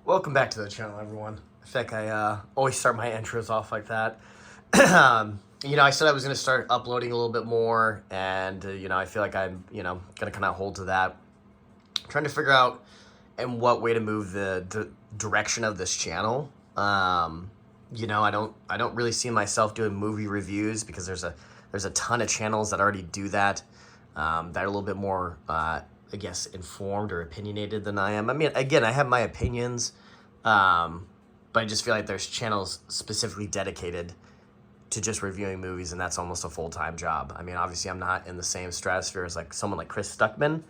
Welcome back to the channel, everyone. I think I always start my intros off like that. I said I was going to start uploading a little bit more, and, I feel like I'm, going to kind of hold to that. I'm trying to figure out in what way to move the direction of this channel. I don't really see myself doing movie reviews because there's a ton of channels that already do that, that are a little bit more, I guess, informed or opinionated than I am. I mean, again, I have my opinions, but I just feel like there's channels specifically dedicated to just reviewing movies, and that's almost a full-time job. I mean, obviously, I'm not in the same stratosphere as like someone like Chris Stuckman,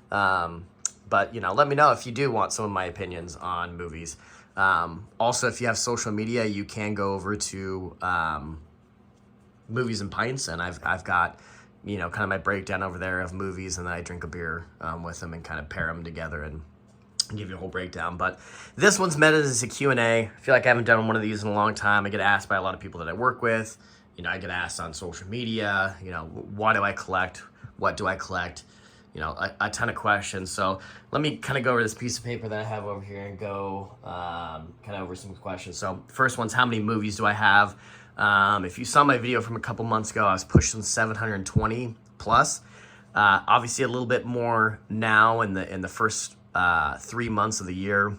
but let me know if you do want some of my opinions on movies. Also, if you have social media, you can go over to Movies and Pints, and I've got kind of my breakdown over there of movies, and then I drink a beer with them and kind of pair them together and give you a whole breakdown. But this one's meant as a Q&A. I feel like I haven't done one of these in a long time. I get asked by a lot of people that I work with. I get asked on social media, why do I collect? What do I collect? A ton of questions. So let me kind of go over this piece of paper that I have over here and go kind of over some questions. So first one's, how many movies do I have? If you saw my video from a couple months ago, I was pushing 720 plus. Obviously a little bit more now in the first 3 months of the year.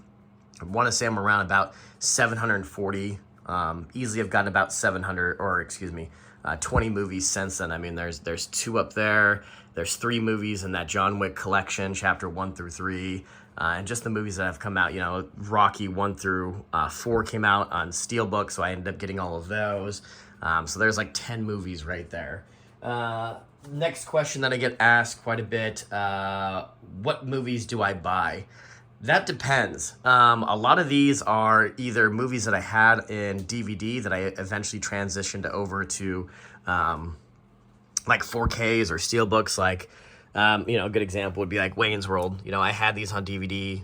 I want to say I'm around about 740. Easily I've gotten about 20 movies since then. I mean, there's 2 up there. There's 3 movies in that John Wick collection, chapter 1 through 3. And just the movies that have come out, Rocky 1 through 4 came out on Steelbook, so I ended up getting all of those. So there's like 10 movies right there. Next question that I get asked quite a bit, what movies do I buy? That depends. A lot of these are either movies that I had in DVD that I eventually transitioned over to like 4Ks or Steelbooks. Like, a good example would be like Wayne's World. I had these on DVD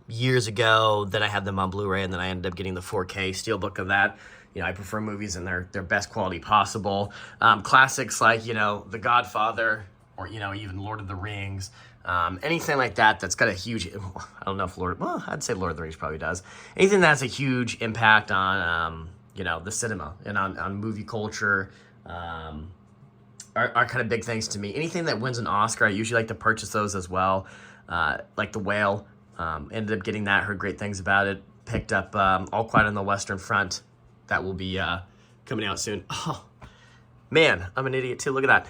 years ago, then I had them on Blu-ray, and then I ended up getting the 4K Steelbook of that. I prefer movies in their best quality possible. Classics like, The Godfather, or, even Lord of the Rings. Anything like that that's got a huge, I don't know if I'd say Lord of the Rings probably does. Anything that has a huge impact on, the cinema and on movie culture, are kind of big things to me. Anything that wins an Oscar, I usually like to purchase those as well. Like The Whale, ended up getting that, heard great things about it. Picked up All Quiet on the Western Front. That will be coming out soon. Oh, man, I'm an idiot too. Look at that.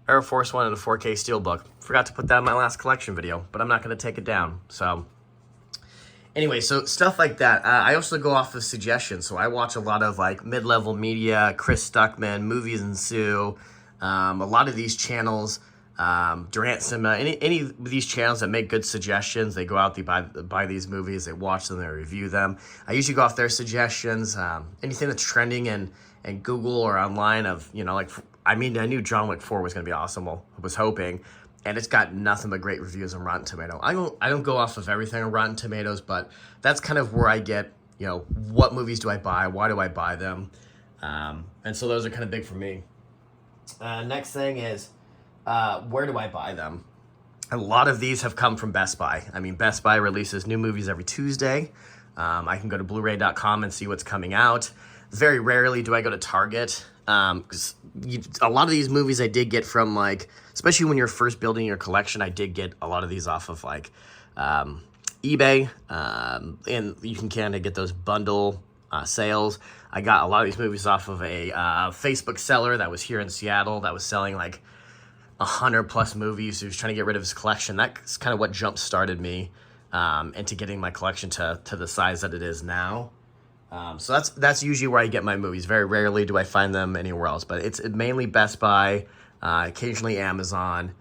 Air Force One in a 4K Steelbook. Forgot to put that in my last collection video, but I'm not going to take it down. So anyway, so stuff like that. I also go off of suggestions. So I watch a lot of like mid-level media, Chris Stuckman, Movies and Sue. A lot of these channels, Durant Cinema, any of these channels that make good suggestions, they go out, they buy these movies, they watch them, they review them. I usually go off their suggestions. Anything that's trending in Google or online of, I knew John Wick 4 was going to be awesome. I was hoping, and it's got nothing but great reviews on Rotten Tomatoes. I don't go off of everything on Rotten Tomatoes, but that's kind of where I get, what movies do I buy? Why do I buy them? And so those are kind of big for me. Next thing is, where do I buy them? A lot of these have come from Best Buy. I mean, Best Buy releases new movies every Tuesday. I can go to Blu-ray.com and see what's coming out. Very rarely do I go to Target. Because a lot of these movies I did get from, like, especially when you're first building your collection, I did get a lot of these off of like eBay, and you can kind of get those bundle sales. I got a lot of these movies off of a Facebook seller that was here in Seattle that was selling like 100 plus movies. He was trying to get rid of his collection. That's kind of what jump started me into getting my collection to the size that it is now. So that's usually where I get my movies. Very rarely do I find them anywhere else, but it's mainly Best Buy, occasionally Amazon.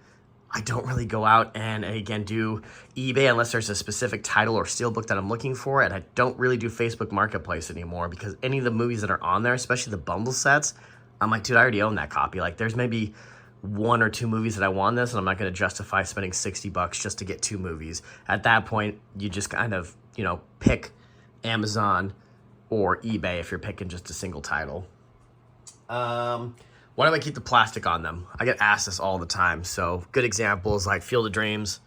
I don't really go out and again do eBay unless there's a specific title or Steelbook that I'm looking for, and I don't really do Facebook Marketplace anymore because any of the movies that are on there, especially the bundle sets, I'm like, dude, I already own that copy. Like, there's maybe 1 or 2 movies that I want this, and I'm not going to justify spending $60 just to get 2 movies. At that point, you just kind of, pick Amazon or eBay if you're picking just a single title. Why do I keep the plastic on them? I get asked this all the time. So good examples like Field of Dreams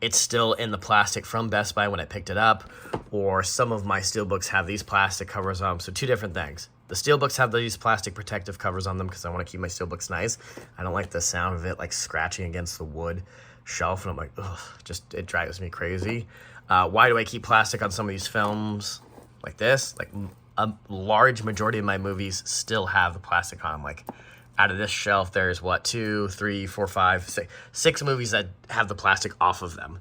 it's still in the plastic from Best Buy when I picked it up, or some of my steelbooks have these plastic covers on them. So two different things. The steelbooks have these plastic protective covers on them because I want to keep my steelbooks nice. I don't like the sound of it like scratching against the wood shelf, and I'm like, ugh, just it drives me crazy. Why do I keep plastic on some of these films like this? Like a large majority of my movies still have the plastic on them. Like out of this shelf, there's what, 2, 3, 4, 5, 6 movies that have the plastic off of them.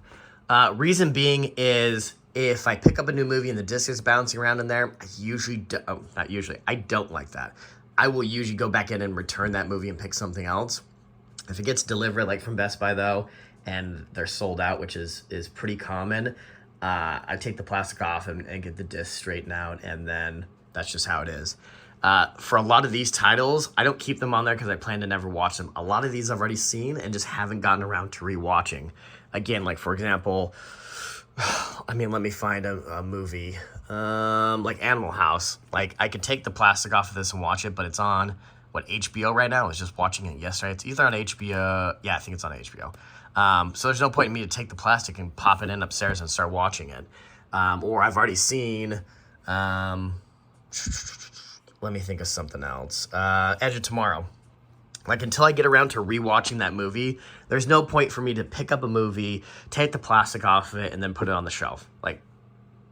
Reason being is if I pick up a new movie and the disc is bouncing around in there, I don't like that. I will usually go back in and return that movie and pick something else. If it gets delivered like from Best Buy though, and they're sold out, which is pretty common, I take the plastic off and get the disc straightened out, and then that's just how it is. For a lot of these titles, I don't keep them on there because I plan to never watch them. A lot of these I've already seen and just haven't gotten around to rewatching. Again, like for example, I mean, let me find a movie like Animal House. Like I could take the plastic off of this and watch it, but it's on HBO right now. I was just watching it yesterday. It's either on HBO. Yeah, I think it's on HBO. So there's no point in me to take the plastic and pop it in upstairs and start watching it. Or I've already seen. Let me think of something else. Edge of Tomorrow. Like until I get around to rewatching that movie, there's no point for me to pick up a movie, take the plastic off of it, and then put it on the shelf. Like,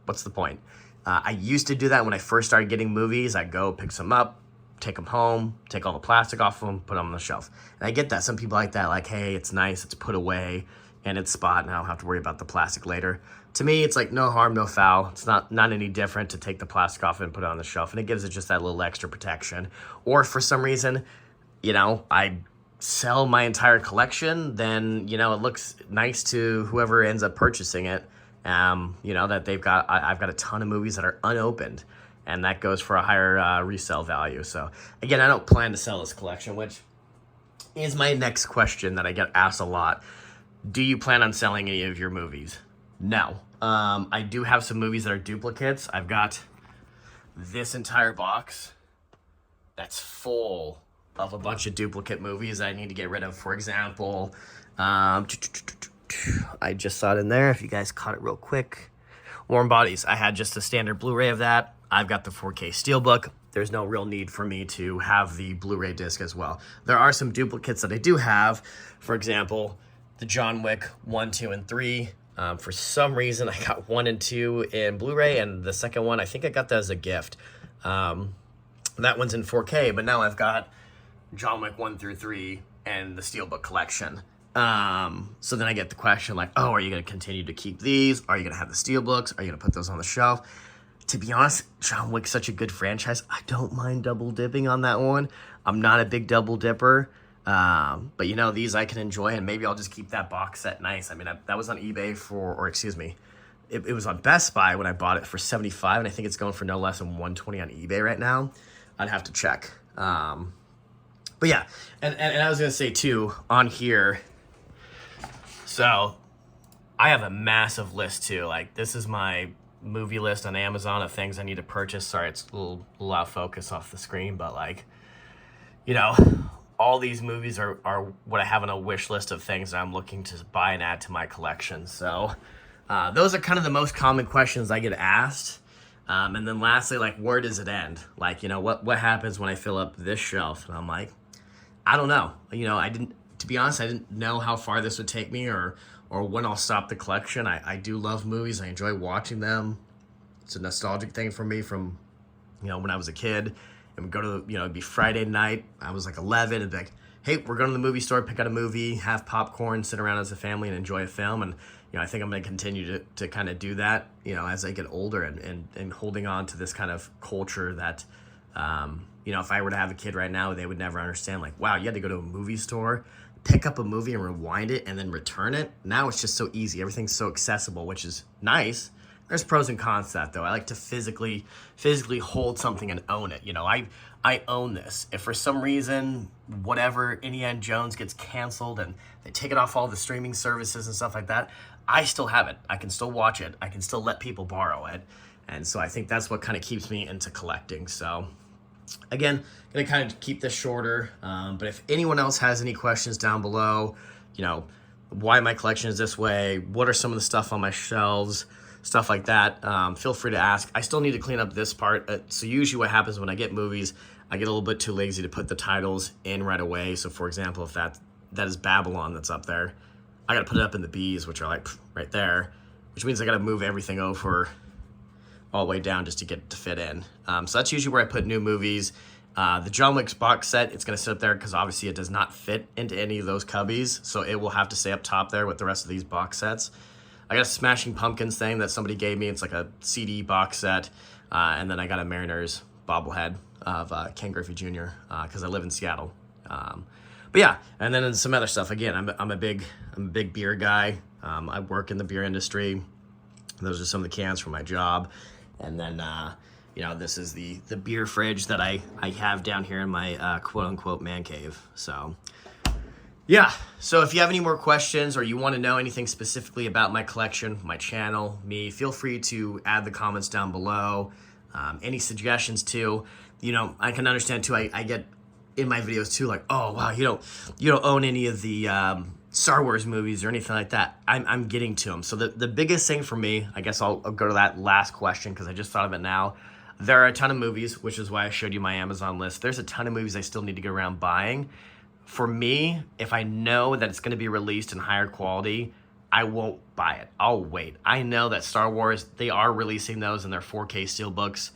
what's the point? I used to do that when I first started getting movies. I'd go pick some up, take them home, take all the plastic off of them, put them on the shelf. And I get that. Some people like that, like, hey, it's nice, it's put away, and it's spot, and I don't have to worry about the plastic later. To me, it's like no harm, no foul. It's not any different to take the plastic off and put it on the shelf, and it gives it just that little extra protection. Or if for some reason, I sell my entire collection, then, it looks nice to whoever ends up purchasing it. That I've got a ton of movies that are unopened, and that goes for a higher resale value. So again, I don't plan to sell this collection, which is my next question that I get asked a lot. Do you plan on selling any of your movies? No. I do have some movies that are duplicates. I've got this entire box that's full of a bunch of duplicate movies that I need to get rid of. For example, I just saw it in there, if you guys caught it real quick. Warm Bodies. I had just a standard Blu-ray of that. I've got the 4K Steelbook. There's no real need for me to have the Blu-ray disc as well. There are some duplicates that I do have. For example, the John Wick 1, 2, and 3. For some reason, I got 1 and 2 in Blu-ray, and the second one, I think I got that as a gift. That one's in 4K, but now I've got John Wick 1 through 3 and the Steelbook collection. So then I get the question like, oh, are you going to continue to keep these? Are you going to have the Steelbooks? Are you going to put those on the shelf? To be honest, John Wick's such a good franchise. I don't mind double dipping on that one. I'm not a big double dipper. But these I can enjoy, and maybe I'll just keep that box set nice. I mean, that was on eBay it was on Best Buy when I bought it for $75, and I think it's going for no less than $120 on eBay right now. I'd have to check. But yeah, and I was going to say too, on here, so I have a massive list too. Like, this is my movie list on Amazon of things I need to purchase. Sorry, it's a little out of focus off the screen, but like, all these movies are what I have on a wish list of things that I'm looking to buy and add to my collection. So those are kind of the most common questions I get asked. And then lastly, like, where does it end? Like, what happens when I fill up this shelf? And I'm like, I don't know. To be honest, I didn't know how far this would take me or when I'll stop the collection. I do love movies. I enjoy watching them. It's a nostalgic thing for me from, when I was a kid. And we'd go to, it'd be Friday night. I was like 11 and be like, hey, we're going to the movie store, pick out a movie, have popcorn, sit around as a family and enjoy a film. And, I think I'm going to continue to kind of do that, as I get older and holding on to this kind of culture that, if I were to have a kid right now, they would never understand, like, wow, you had to go to a movie store, pick up a movie and rewind it and then return it. Now it's just so easy. Everything's so accessible, which is nice. There's pros and cons to that, though. I like to physically hold something and own it. I own this. If for some reason, whatever, Indiana Jones gets canceled and they take it off all the streaming services and stuff like that, I still have it. I can still watch it. I can still let people borrow it. And so I think that's what kind of keeps me into collecting. So again, going to kind of keep this shorter. But if anyone else has any questions down below, why my collection is this way, what are some of the stuff on my shelves, stuff like that. Feel free to ask. I still need to clean up this part. So usually what happens when I get movies, I get a little bit too lazy to put the titles in right away. So for example, if that is Babylon that's up there, I got to put it up in the B's, which are like right there, which means I got to move everything over all the way down just to get it to fit in. So that's usually where I put new movies. The John Wick's box set, it's going to sit up there because obviously it does not fit into any of those cubbies. So it will have to stay up top there with the rest of these box sets. I got a Smashing Pumpkins thing that somebody gave me. It's like a CD box set. And then I got a Mariners bobblehead of Ken Griffey Jr. Because I live in Seattle. But yeah, and then some other stuff. Again, I'm a big beer guy. I work in the beer industry. Those are some of the cans from my job. And then, you know, this is the beer fridge that I have down here in my quote-unquote man cave. So, yeah. So if you have any more questions or you want to know anything specifically about my collection, my channel, me, feel free to add the comments down below. Any suggestions, too. You know, I can understand, too, I get in my videos, too, like, oh, wow, you don't own any of the Star Wars movies or anything like that. I'm getting to them. So the biggest thing for me, I guess I'll go to that last question because I just thought of it now. There are a ton of movies, which is why I showed you my Amazon list. There's a ton of movies I still need to get around buying. For me, if I know that it's going to be released in higher quality, I won't buy it. I'll wait. I know that Star Wars, they are releasing those in their 4K steelbooks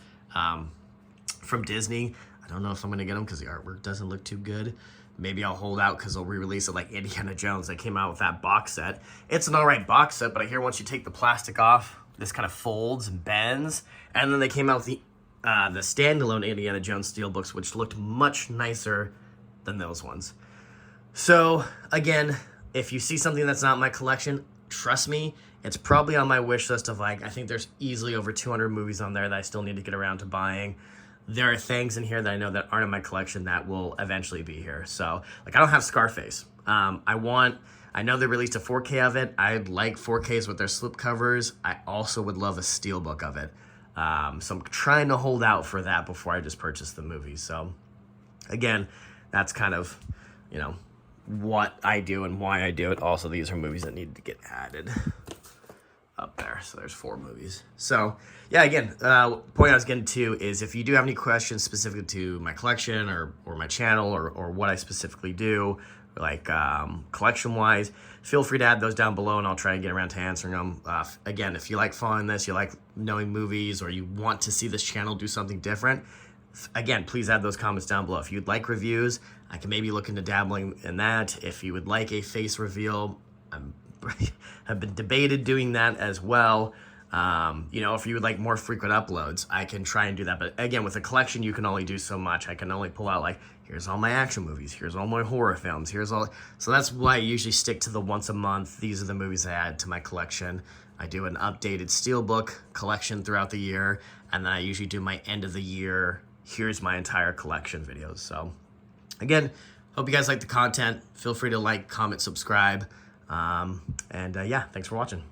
from Disney. I don't know if I'm going to get them because the artwork doesn't look too good. Maybe I'll hold out because they'll re-release it like Indiana Jones. They came out with that box set. It's an alright box set, but I hear once you take the plastic off, this kind of folds and bends. And then they came out with the standalone Indiana Jones steelbooks, which looked much nicer than those ones. So, again, if you see something that's not in my collection, trust me, it's probably on my wish list of like, I think there's easily over 200 movies on there that I still need to get around to buying. There are things in here that I know that aren't in my collection that will eventually be here. So, like, I don't have Scarface. I know they released a 4K of it. I'd like 4Ks with their slipcovers. I also would love a steelbook of it. So I'm trying to hold out for that before I just purchase the movie. So, again, that's kind of, you know, what I do and why I do it. Also, these are movies that need to get added up there. So there's 4 movies. So yeah, again, point I was getting to is if you do have any questions specific to my collection or my channel or what I specifically do, like collection wise, feel free to add those down below and I'll try and get around to answering them. Again, if you like following this, you like knowing movies, or you want to see this channel do something different, again, please add those comments down below. If you'd like reviews, I can maybe look into dabbling in that. If you would like a face reveal, I've been debated doing that as well. You know, if you would like more frequent uploads, I can try and do that. But again, with a collection, you can only do so much. I can only pull out like, here's all my action movies, here's all my horror films, here's all. So that's why I usually stick to the once a month. These are the movies I add to my collection. I do an updated steelbook collection throughout the year, and then I usually do my end of the year, here's my entire collection videos. So again, hope you guys like the content. Feel free to like, comment, subscribe. Yeah, thanks for watching.